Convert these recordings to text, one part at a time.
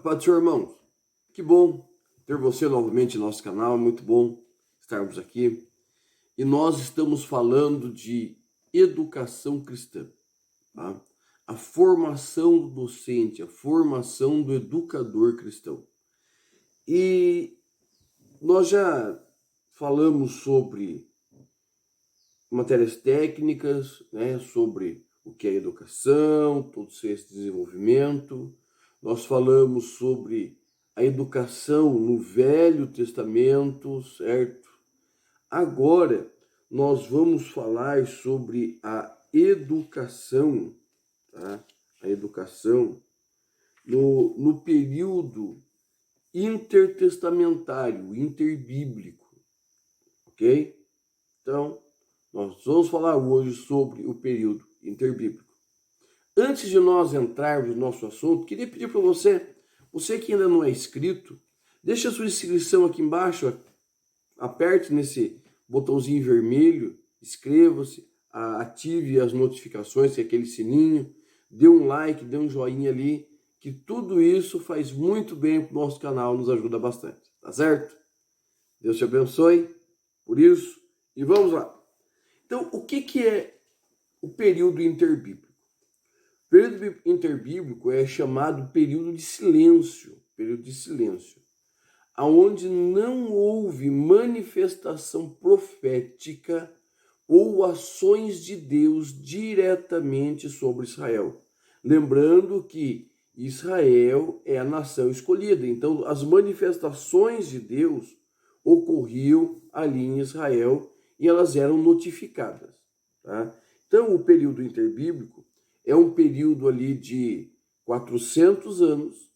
paz do Senhor, irmãos. Que bom ter você novamente no nosso canal, é muito bom estarmos aqui. E nós estamos falando de educação cristã, tá? A formação do docente, a formação do educador cristão. E nós já falamos sobre matérias técnicas, né, sobre o que é educação, todo esse desenvolvimento. Nós falamos sobre a educação no Velho Testamento, certo? Agora nós vamos falar sobre a educação, tá? A educação no período intertestamentário, interbíblico, ok? Então, nós vamos falar hoje sobre o período interbíblico. Antes de nós entrarmos no nosso assunto, queria pedir para você que ainda não é inscrito, deixe a sua inscrição aqui embaixo, aperte nesse botãozinho vermelho, inscreva-se, ative as notificações, que é aquele sininho, dê um like, dê um joinha ali, que tudo isso faz muito bem para o nosso canal, nos ajuda bastante, tá certo? Deus te abençoe por isso e vamos lá. Então, o que é o período interbíblico? O período interbíblico é chamado período de silêncio, aonde não houve manifestação profética ou ações de Deus diretamente sobre Israel. Lembrando que Israel é a nação escolhida, então as manifestações de Deus ocorriam ali em Israel e elas eram notificadas, tá? Então o período interbíblico é um período ali de 400 anos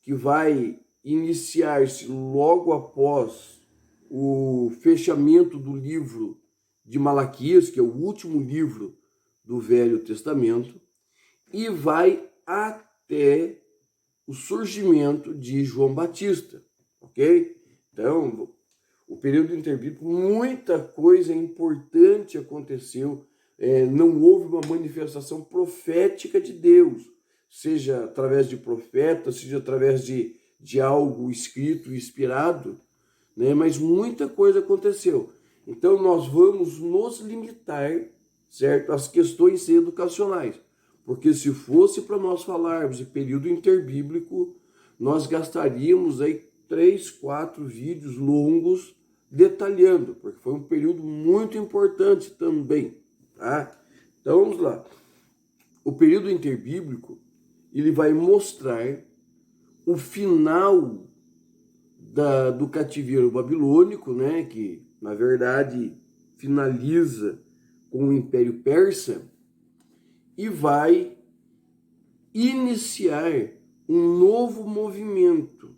que vai iniciar-se logo após o fechamento do livro de Malaquias, que é o último livro do Velho Testamento, e vai até o surgimento de João Batista, ok? Então, o período interbíblico, muita coisa importante aconteceu, não houve uma manifestação profética de Deus, seja através de profetas, seja através de algo escrito e inspirado, né? Mas muita coisa aconteceu. Então nós vamos nos limitar, certo, às questões educacionais, porque se fosse para nós falarmos de período interbíblico, nós gastaríamos aí 3, 4 vídeos longos detalhando, porque foi um período muito importante também, tá? Então vamos lá. O período interbíblico, ele vai mostrar o final do cativeiro babilônico, né, que na verdade finaliza com o Império Persa, e vai iniciar um novo movimento,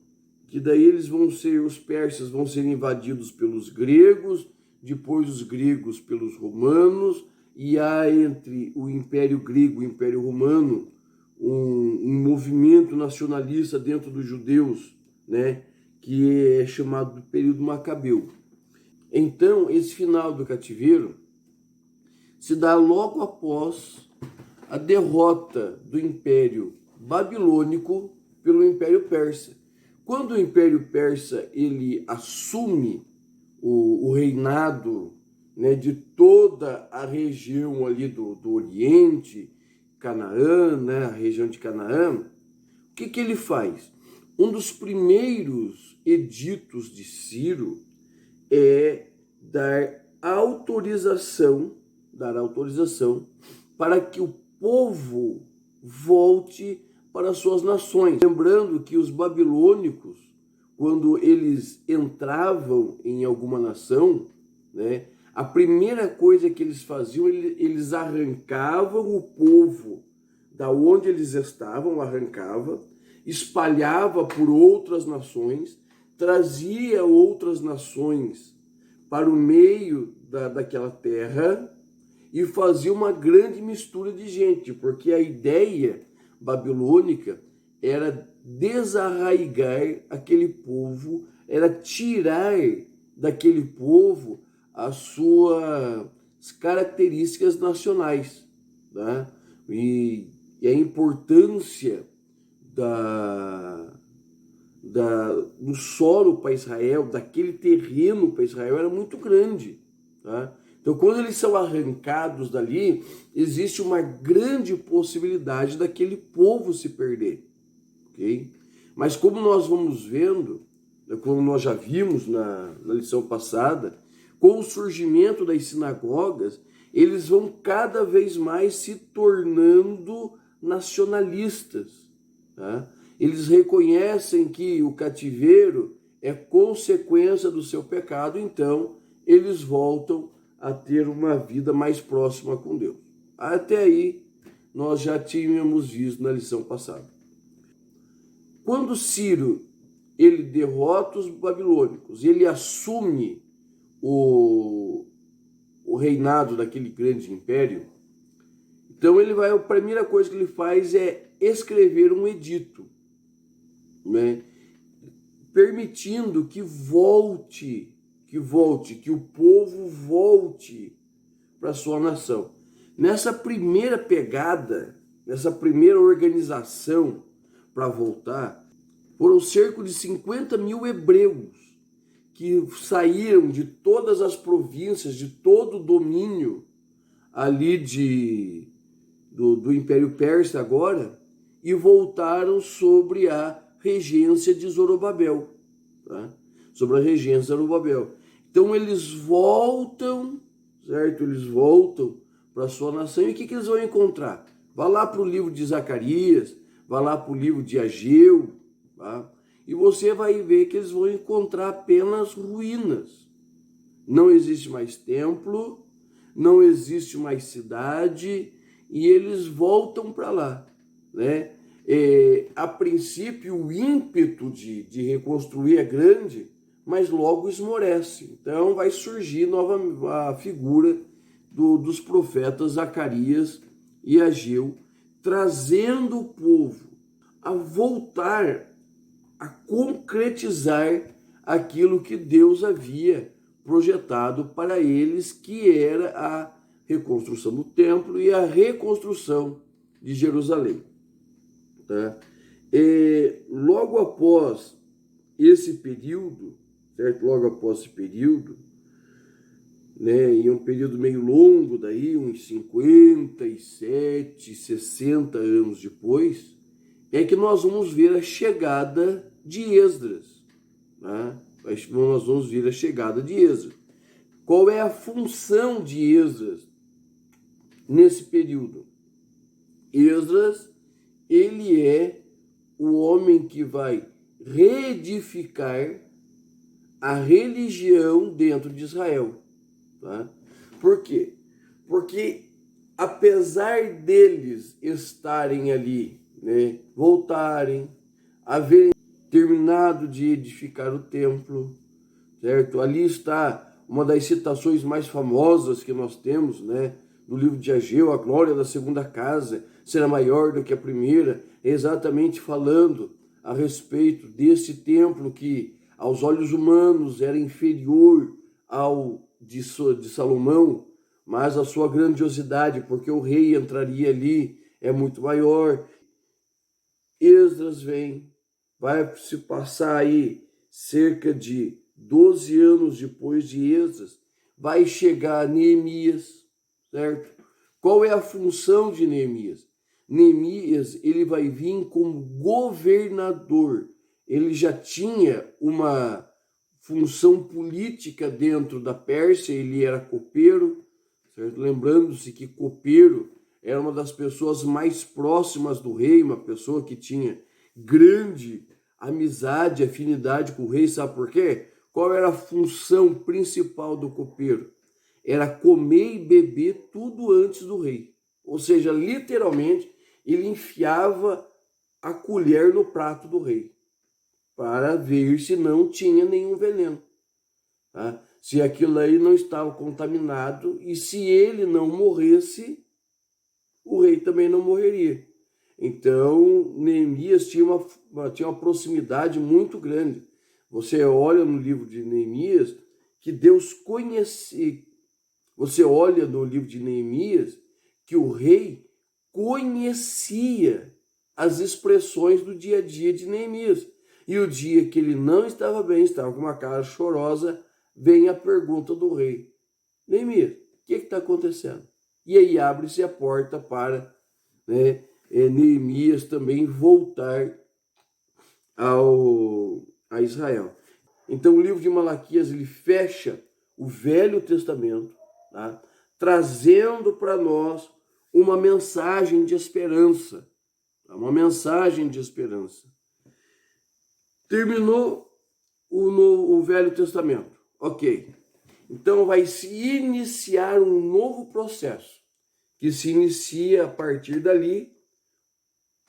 que daí os persas vão ser invadidos pelos gregos, depois os gregos pelos romanos, e há entre o Império Grego e o Império Romano um movimento nacionalista dentro dos judeus, né, que é chamado de período macabeu. Então, esse final do cativeiro se dá logo após a derrota do Império Babilônico pelo Império Persa. Quando o Império Persa ele assume o reinado, né, de toda a região ali do Oriente, Canaã, né, a região de Canaã, o que ele faz? Um dos primeiros editos de Ciro é dar autorização para que o povo volte para suas nações. Lembrando que os babilônicos, quando eles entravam em alguma nação, né, a primeira coisa que eles faziam, eles arrancavam o povo da onde eles estavam, espalhava por outras nações, trazia outras nações para o meio daquela terra e fazia uma grande mistura de gente, porque a ideia babilônica era desarraigar aquele povo, era tirar daquele povo as suas características nacionais, tá? E a importância do solo para Israel, daquele terreno para Israel, era muito grande. Tá? Então, quando eles são arrancados dali, existe uma grande possibilidade daquele povo se perder. Okay? Mas como nós vamos vendo, como nós já vimos na lição passada, com o surgimento das sinagogas, eles vão cada vez mais se tornando nacionalistas. Tá? Eles reconhecem que o cativeiro é consequência do seu pecado, então eles voltam a ter uma vida mais próxima com Deus. Até aí, nós já tínhamos visto na lição passada. Quando Ciro ele derrota os babilônicos, ele assume o reinado daquele grande império, então a primeira coisa que ele faz é escrever um edito, né, permitindo que o povo volte para sua nação. Nessa primeira pegada, nessa primeira organização para voltar, foram cerca de 50 mil hebreus que saíram de todas as províncias, de todo o domínio ali do Império Persa agora, e voltaram sobre a regência de Zorobabel. Tá? Sobre a regência de Zorobabel. Então eles voltam, certo? Eles voltam para a sua nação, e o que eles vão encontrar? Vá lá para o livro de Zacarias, vá lá para o livro de Ageu, tá? E você vai ver que eles vão encontrar apenas ruínas. Não existe mais templo, não existe mais cidade, e eles voltam para lá, né? A princípio, o ímpeto de reconstruir é grande, mas logo esmorece. Então vai surgir nova a figura dos profetas Zacarias e Ageu, trazendo o povo a voltar a concretizar aquilo que Deus havia projetado para eles, que era a reconstrução do templo e a reconstrução de Jerusalém. Tá? Logo após esse período, certo? Logo após esse período, né, em um período meio longo, daí, uns 57, 60 anos depois, é que nós vamos ver a chegada de Esdras. Né? Nós vamos ver a chegada de Esdras. Qual é a função de Esdras nesse período? Esdras, ele é o homem que vai reedificar a religião dentro de Israel. Tá? Por quê? Porque apesar deles estarem ali, né, voltarem, haverem terminado de edificar o templo, certo? Ali está uma das citações mais famosas que nós temos, né, do livro de Ageu: a glória da segunda casa será maior do que a primeira, exatamente falando a respeito desse templo que aos olhos humanos era inferior ao de Salomão, mas a sua grandiosidade, porque o rei entraria ali, é muito maior. Esdras vai se passar aí cerca de 12 anos depois de Esdras, vai chegar Neemias, certo? Qual é a função de Neemias? Neemias, ele vai vir como governador. Ele já tinha uma função política dentro da Pérsia, ele era copeiro, certo? Lembrando-se que copeiro era uma das pessoas mais próximas do rei, uma pessoa que tinha grande amizade, afinidade com o rei. Sabe por quê? Qual era a função principal do copeiro? Era comer e beber tudo antes do rei. Ou seja, literalmente, ele enfiava a colher no prato do rei, para ver se não tinha nenhum veneno, tá? Se aquilo aí não estava contaminado, e se ele não morresse, o rei também não morreria. Então, Neemias tinha uma proximidade muito grande. Você olha no livro de Neemias que Deus conhecia. Você olha no livro de Neemias que o rei conhecia as expressões do dia a dia de Neemias. E o dia que ele não estava bem, estava com uma cara chorosa, vem a pergunta do rei: Neemias, o que está acontecendo? E aí abre-se a porta para, né, Neemias também voltar a Israel. Então o livro de Malaquias ele fecha o Velho Testamento, tá? Trazendo para nós uma mensagem de esperança. Tá? Uma mensagem de esperança. Terminou o Velho Testamento. Ok. Então vai se iniciar um novo processo, que se inicia a partir dali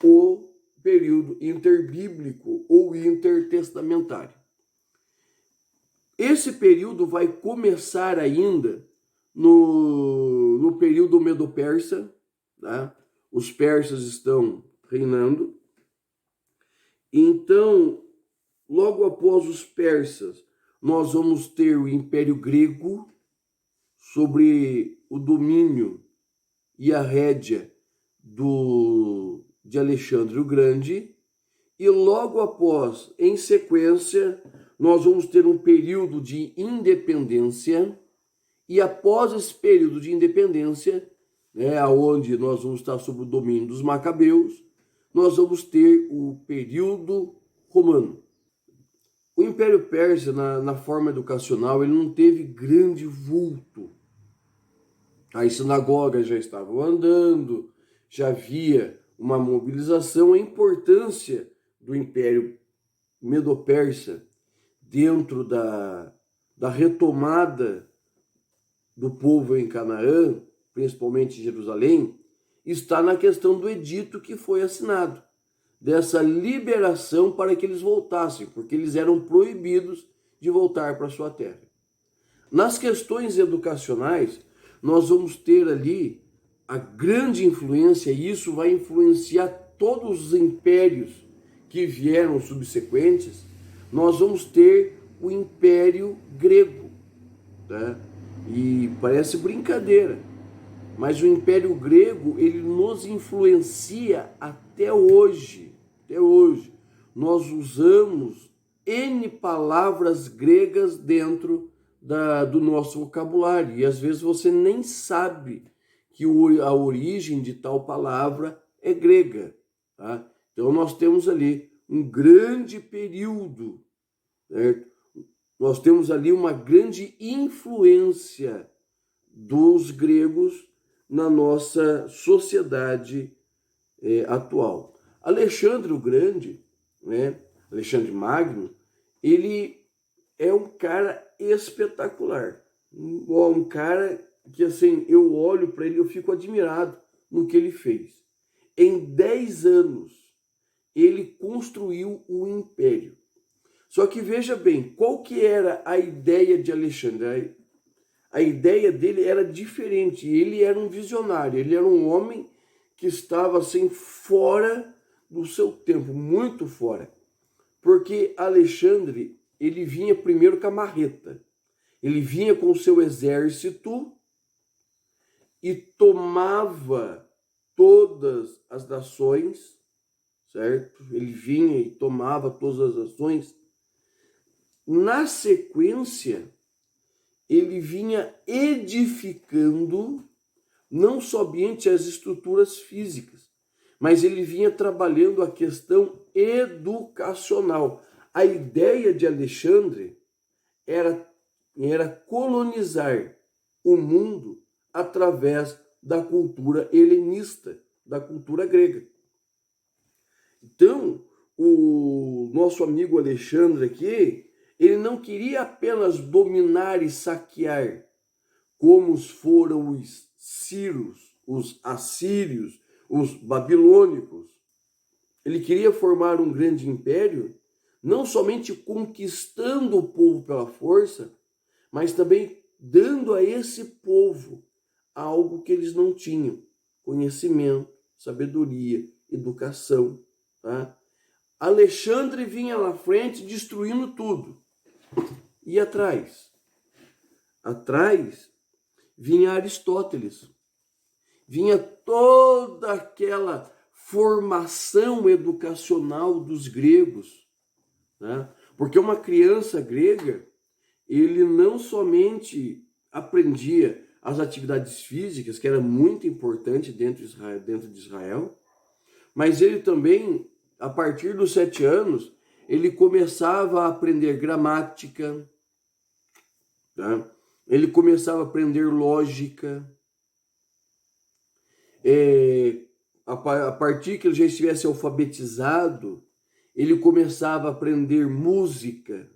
o período interbíblico ou intertestamentário. Esse período vai começar ainda no período Medo-Persa, tá? Os persas estão reinando. Então, logo após os persas, nós vamos ter o Império Grego sobre o domínio e a rédea de Alexandre o Grande. E logo após, em sequência, nós vamos ter um período de independência. E após esse período de independência, né, onde nós vamos estar sob o domínio dos Macabeus, nós vamos ter o período romano. O Império Persa, na forma educacional, ele não teve grande vulto. As sinagogas já estavam andando, já havia uma mobilização. A importância do Império Medo-Persa dentro da retomada do povo em Canaã, principalmente em Jerusalém, está na questão do edito que foi assinado, dessa liberação para que eles voltassem, porque eles eram proibidos de voltar para sua terra. Nas questões educacionais, nós vamos ter ali a grande influência, e isso vai influenciar todos os impérios que vieram subsequentes. Nós vamos ter o Império Grego, tá? E parece brincadeira, mas o Império Grego ele nos influencia até hoje. Até hoje. Nós usamos N palavras gregas dentro do nosso vocabulário. E às vezes você nem sabe que a origem de tal palavra é grega. Tá? Então nós temos ali um grande período, certo? Nós temos ali uma grande influência dos gregos na nossa sociedade atual. Alexandre o Grande, né, Alexandre Magno, ele é um cara espetacular. Um cara que, assim, eu olho para ele e eu fico admirado no que ele fez. Em 10 anos, ele construiu o império. Só que veja bem, qual que era a ideia de Alexandre? A ideia dele era diferente, ele era um visionário, ele era um homem que estava assim fora do seu tempo, muito fora. Porque Alexandre, ele vinha primeiro com a marreta, ele vinha com o seu exército e tomava todas as nações, certo? Ele vinha e tomava todas as nações. Na sequência, ele vinha edificando não somente as estruturas físicas, mas ele vinha trabalhando a questão educacional. A ideia de Alexandre era colonizar o mundo através da cultura helenista, da cultura grega. Então, o nosso amigo Alexandre aqui, ele não queria apenas dominar e saquear, como foram os sírios, os assírios, os babilônicos. Ele queria formar um grande império, não somente conquistando o povo pela força, mas também dando a esse povo algo que eles não tinham: conhecimento, sabedoria, educação. Tá? Alexandre vinha na frente destruindo tudo. E atrás? Atrás vinha Aristóteles. Vinha toda aquela formação educacional dos gregos. né? Porque uma criança grega, ele não somente aprendia as atividades físicas, que era muito importante dentro de Israel, mas ele também, a partir dos 7 anos, ele começava a aprender gramática, tá? Ele começava a aprender lógica. A partir que ele já estivesse alfabetizado, ele começava a aprender música,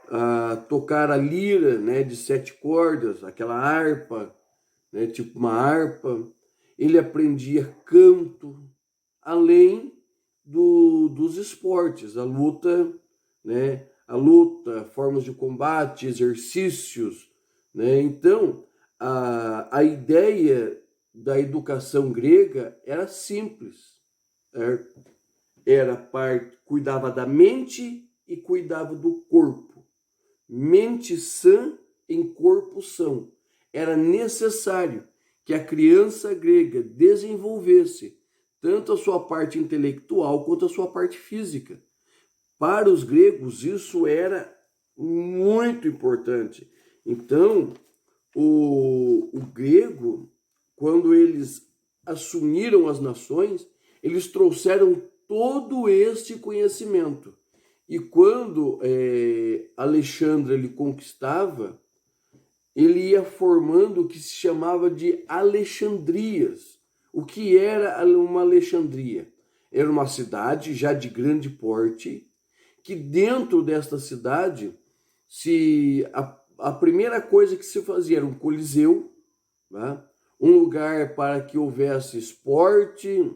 a tocar a lira, né, de 7 cordas, aquela harpa, né, tipo uma harpa. Ele aprendia canto, além dos esportes, a luta, né, formas de combate, exercícios, né? Então, a ideia da educação grega era simples, certo? Cuidava da mente e cuidava do corpo. Mente sã em corpo são. Era necessário que a criança grega desenvolvesse tanto a sua parte intelectual quanto a sua parte física. Para os gregos, isso era muito importante. Então, o grego, quando eles assumiram as nações, eles trouxeram todo este conhecimento. E quando Alexandre ele conquistava, ele ia formando o que se chamava de Alexandrias. O que era uma Alexandria? Era uma cidade já de grande porte, que dentro desta cidade, a primeira coisa que se fazia era um coliseu, né? Um lugar para que houvesse esporte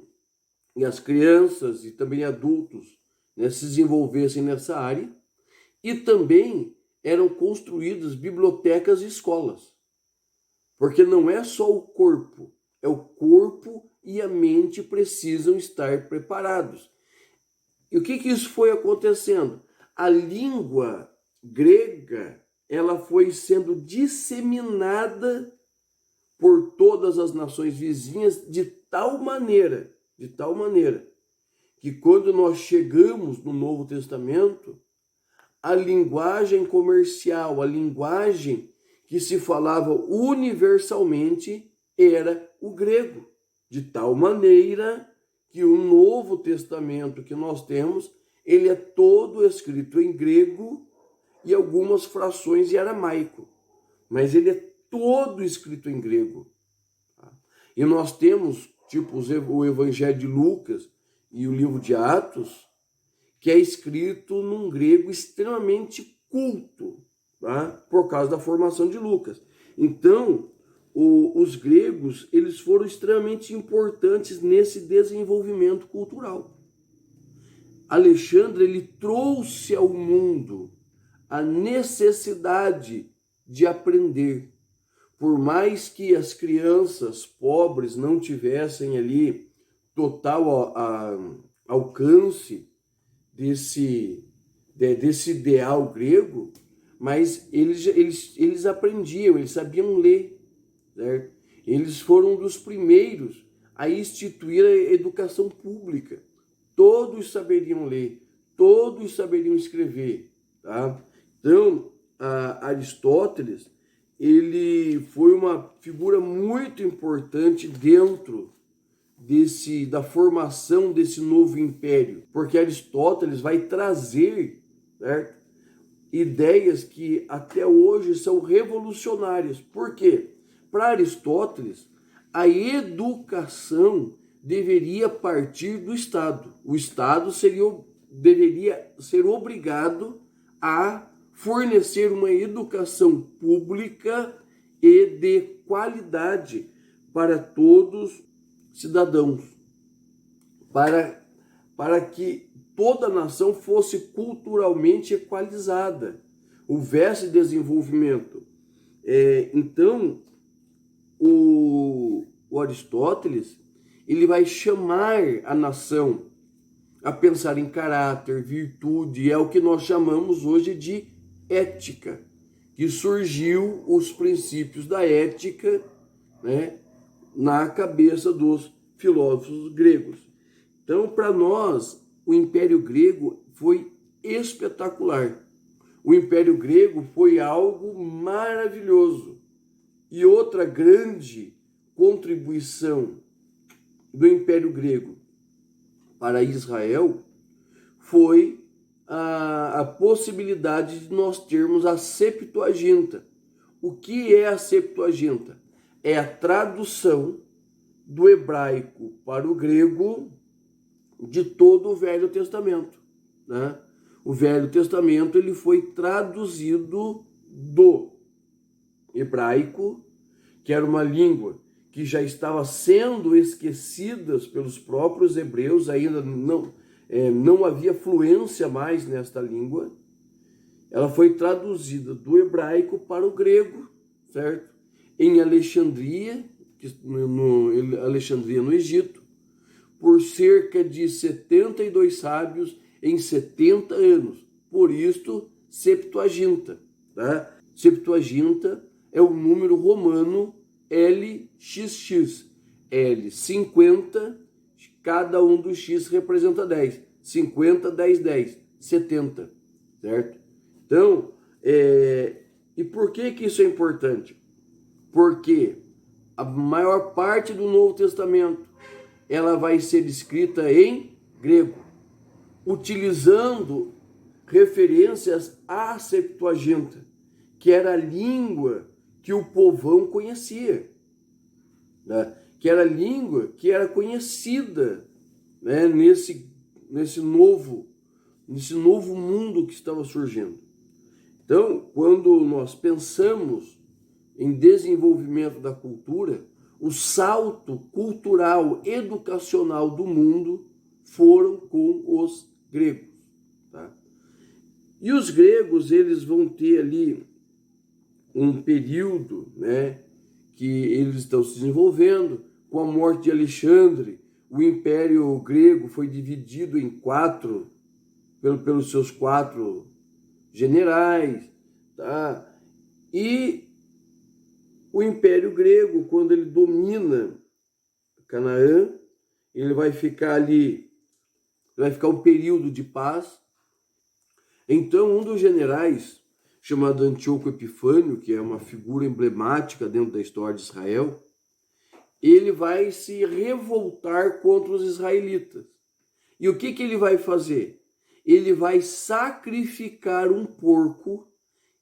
e as crianças e também adultos, né, se desenvolvessem nessa área, e também eram construídas bibliotecas e escolas, porque não é só o corpo, é o corpo e a mente precisam estar preparados. E o que isso foi acontecendo? A língua grega, ela foi sendo disseminada por todas as nações vizinhas de tal maneira, que quando nós chegamos no Novo Testamento, a linguagem comercial, a linguagem que se falava universalmente era o grego, de tal maneira que o Novo Testamento que nós temos, ele é todo escrito em grego e algumas frações em aramaico, mas ele é todo escrito em grego. E nós temos, tipo, o Evangelho de Lucas e o livro de Atos, que é escrito num grego extremamente culto, tá? Por causa da formação de Lucas. Então, os gregos, eles foram extremamente importantes nesse desenvolvimento cultural. Alexandre, ele trouxe ao mundo a necessidade de aprender. Por mais que as crianças pobres não tivessem ali total alcance desse ideal grego, mas eles aprendiam, eles sabiam ler, certo? Eles foram dos primeiros a instituir a educação pública. Todos saberiam ler, todos saberiam escrever, tá? Então, Aristóteles, ele foi uma figura muito importante dentro da formação desse novo império, porque Aristóteles vai trazer, certo, ideias que até hoje são revolucionárias. Por quê? Para Aristóteles, a educação deveria partir do Estado. O Estado deveria ser obrigado a fornecer uma educação pública e de qualidade para todos cidadãos, para que toda a nação fosse culturalmente equalizada, houvesse desenvolvimento. Então, o Aristóteles, ele vai chamar a nação a pensar em caráter, virtude, é o que nós chamamos hoje de ética, que surgiu os princípios da ética, né, na cabeça dos filósofos gregos. Então, para nós, o Império Grego foi espetacular. O Império Grego foi algo maravilhoso. E outra grande contribuição do Império Grego para Israel foi a possibilidade de nós termos a Septuaginta. O que é a Septuaginta? É a tradução do hebraico para o grego de todo o Velho Testamento, né? O Velho Testamento ele foi traduzido do hebraico, que era uma língua que já estava sendo esquecida pelos próprios hebreus, ainda não havia fluência mais nesta língua. Ela foi traduzida do hebraico para o grego, certo? Em Alexandria, Alexandria no Egito, por cerca de 72 sábios em 70 anos. Por isto, Septuaginta. Tá? Septuaginta é o número romano LXX. L, 50, cada um dos X representa 10. 50, 10, 10. 70, certo? Então, e por que isso é importante? Porque a maior parte do Novo Testamento ela vai ser escrita em grego, utilizando referências à Septuaginta, que era a língua que o povão conhecia, né? Que era a língua que era conhecida, né? nesse novo mundo que estava surgindo. Então, quando nós pensamos em desenvolvimento da cultura, o salto cultural, educacional do mundo foram com os gregos. Tá? E os gregos, eles vão ter ali um período, né, que eles estão se desenvolvendo. Com a morte de Alexandre, o Império Grego foi dividido em quatro, pelos seus 4 generais, tá? E o Império Grego, quando ele domina Canaã, ele vai ficar ali, vai ficar um período de paz. Então, um dos generais, chamado Antíoco Epifânio, que é uma figura emblemática dentro da história de Israel, ele vai se revoltar contra os israelitas. E o que ele vai fazer? Ele vai sacrificar um porco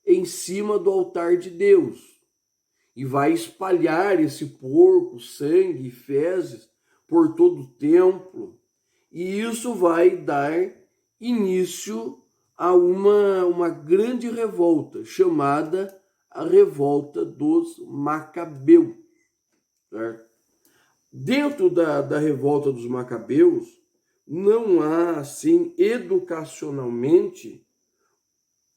em cima do altar de Deus e vai espalhar esse porco, sangue e fezes por todo o templo. E isso vai dar início a uma grande revolta, chamada a Revolta dos Macabeus. Certo? Dentro da Revolta dos Macabeus, não há, assim, educacionalmente,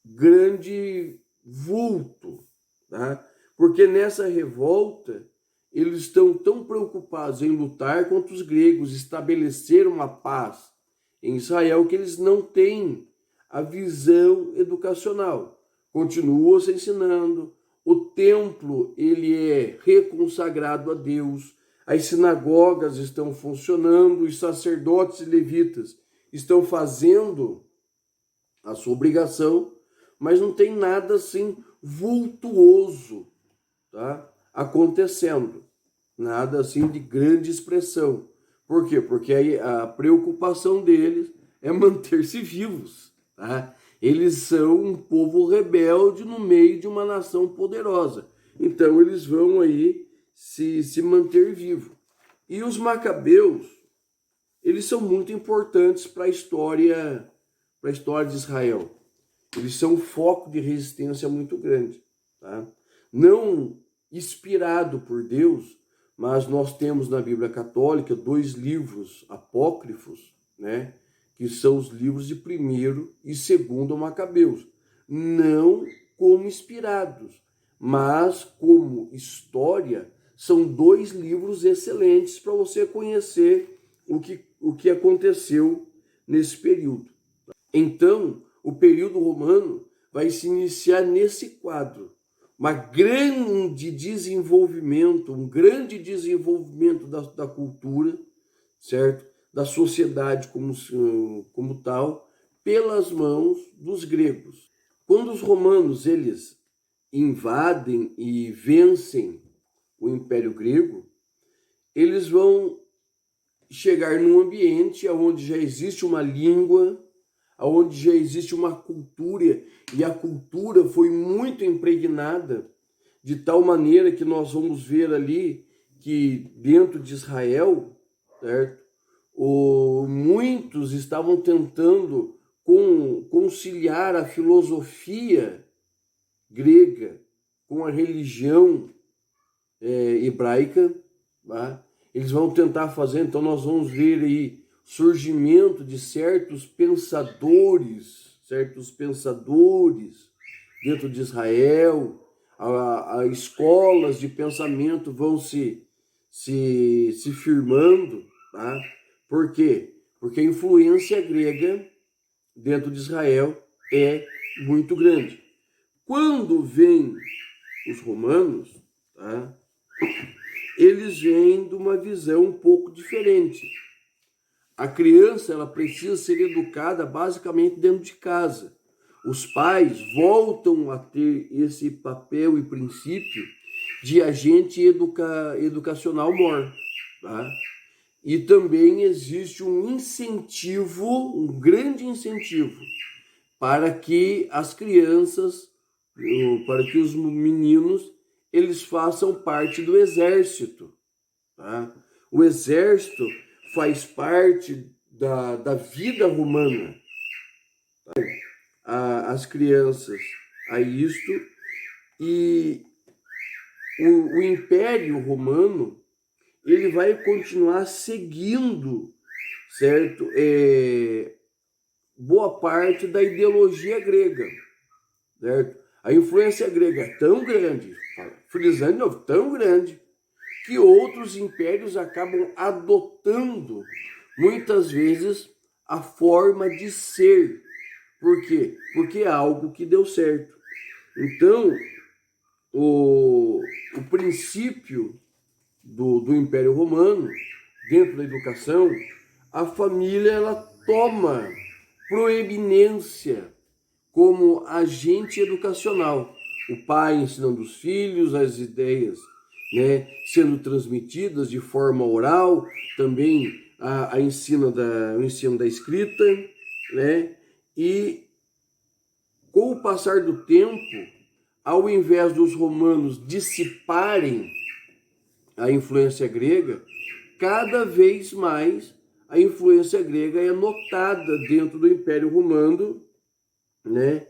grande vulto, tá? Porque nessa revolta, eles estão tão preocupados em lutar contra os gregos, estabelecer uma paz em Israel, que eles não têm a visão educacional. Continuam se ensinando, o templo ele é reconsagrado a Deus, as sinagogas estão funcionando, os sacerdotes e levitas estão fazendo a sua obrigação, mas não tem nada assim vultuoso, tá, acontecendo. Nada assim de grande expressão. Por quê? Porque a preocupação deles é manter-se vivos. Tá? Eles são um povo rebelde no meio de uma nação poderosa. Então eles vão aí se manter vivo. E os macabeus, eles são muito importantes para a história de Israel. Eles são um foco de resistência muito grande. Tá? Não inspirado por Deus, mas nós temos na Bíblia Católica 2 livros apócrifos, né? Que são os livros de 1º e 2º Macabeus. Não como inspirados, mas como história, são 2 livros excelentes para você conhecer o que aconteceu nesse período. Então, o período romano vai se iniciar nesse quadro. Um grande desenvolvimento da cultura, certo? Da sociedade como tal, pelas mãos dos gregos. Quando os romanos eles invadem e vencem o Império Grego, eles vão chegar num ambiente onde já existe uma língua, onde já existe uma cultura, e a cultura foi muito impregnada, de tal maneira que nós vamos ver ali que dentro de Israel, certo? Muitos estavam tentando conciliar a filosofia grega com a religião hebraica, tá? Eles vão tentar fazer, então nós vamos ver aí surgimento de certos pensadores dentro de Israel, escolas de pensamento vão se firmando, tá? Por quê? Porque a influência grega dentro de Israel é muito grande. Quando vêm os romanos, tá? Eles vêm de uma visão um pouco diferente. A criança ela precisa ser educada basicamente dentro de casa. Os pais voltam a ter esse papel e princípio de agente educacional mor, tá? E também existe um incentivo, um grande incentivo, para que as crianças, para que os meninos, eles façam parte do exército, tá? O exército faz parte da vida romana, tá? As crianças a isto, e o Império Romano ele vai continuar seguindo, certo? Boa parte da ideologia grega, certo? A influência grega é tão grande, frisando de novo, tão grande, que outros impérios acabam adotando, muitas vezes, a forma de ser. Por quê? Porque é algo que deu certo. Então, o princípio do Império Romano, dentro da educação, a família ela toma proeminência como agente educacional. O pai ensinando os filhos as ideias, né, sendo transmitidas de forma oral, também o ensino da escrita, né, e com o passar do tempo, ao invés dos romanos dissiparem a influência grega, cada vez mais a influência grega é notada dentro do Império Romano, né?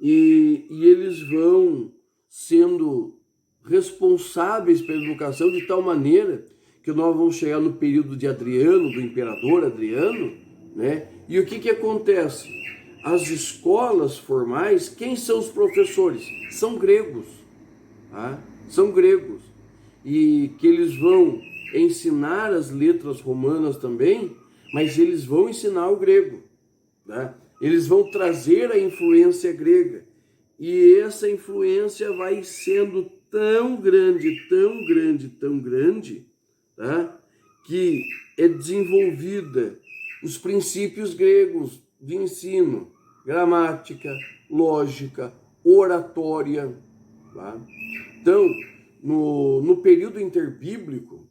E eles vão sendo responsáveis pela educação de tal maneira que nós vamos chegar no período de Adriano, do imperador Adriano, né? E o que acontece? As escolas formais, quem são os professores? São gregos, tá? São gregos. E que eles vão ensinar as letras romanas também, mas eles vão ensinar o grego, tá? Eles vão trazer a influência grega. E essa influência vai sendo tão grande, tá? Que é desenvolvida os princípios gregos de ensino, gramática, lógica, oratória, tá? Então, no período interbíblico,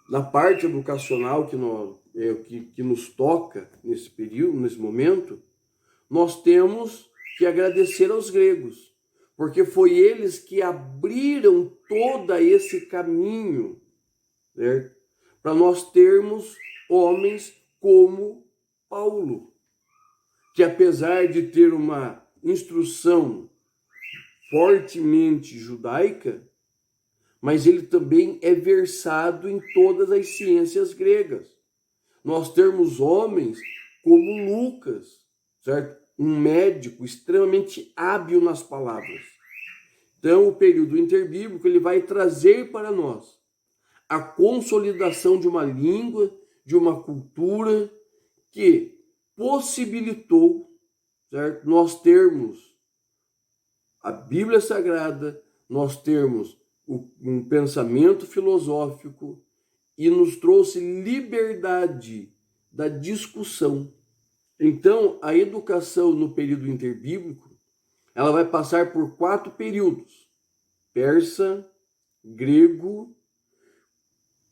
na parte educacional que nos toca nesse período, nesse momento, nós temos que agradecer aos gregos, porque foi eles que abriram todo esse caminho, certo? Para nós termos homens como Paulo, que apesar de ter uma instrução fortemente judaica, mas ele também é versado em todas as ciências gregas. Nós temos homens como Lucas, certo? Um médico extremamente hábil nas palavras. Então, o período interbíblico ele vai trazer para nós a consolidação de uma língua, de uma cultura que possibilitou, certo? Nós termos a Bíblia Sagrada, nós termos um pensamento filosófico e nos trouxe liberdade da discussão, Então, a educação no período interbíblico, ela vai passar por 4 períodos: persa, grego,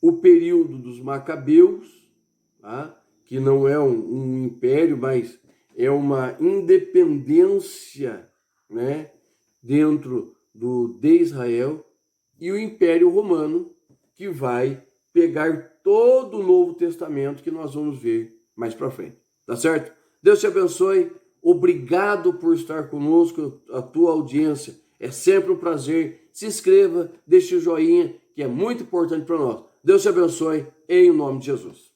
o período dos macabeus, tá? Que não é um império, mas é uma independência, né, dentro de Israel, e o Império Romano, que vai pegar todo o Novo Testamento, que nós vamos ver mais para frente. Tá certo? Deus te abençoe. Obrigado por estar conosco, a tua audiência. É sempre um prazer. Se inscreva, deixe o joinha, que é muito importante para nós. Deus te abençoe, em nome de Jesus.